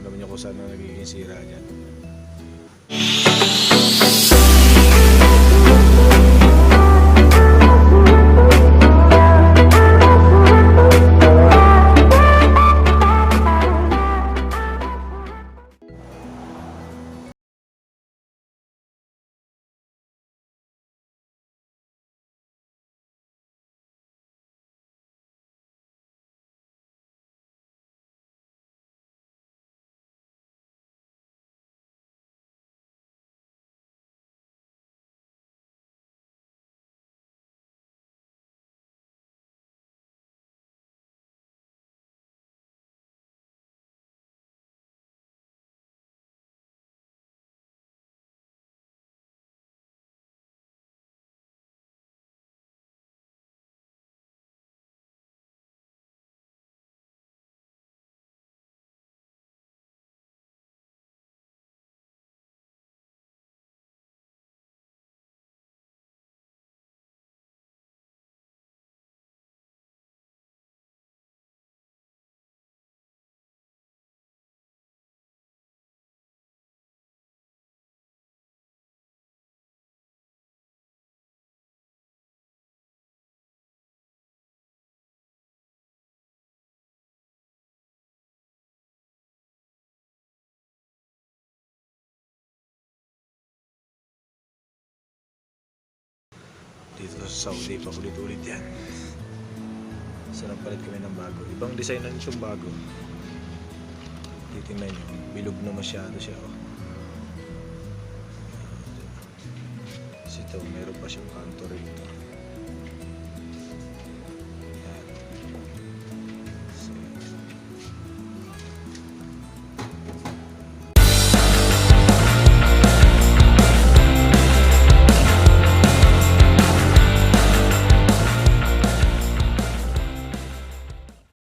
Alam niyo kung saan na nagiging sira dyan. Dito sa Saudi, paulit-ulit yan. Sarap palit kami ng bago. Ibang design na nitong bago. Titingnan nyo, bilog na masyado siya. Oh. Kasi ito, meron pa siyang kanto rito.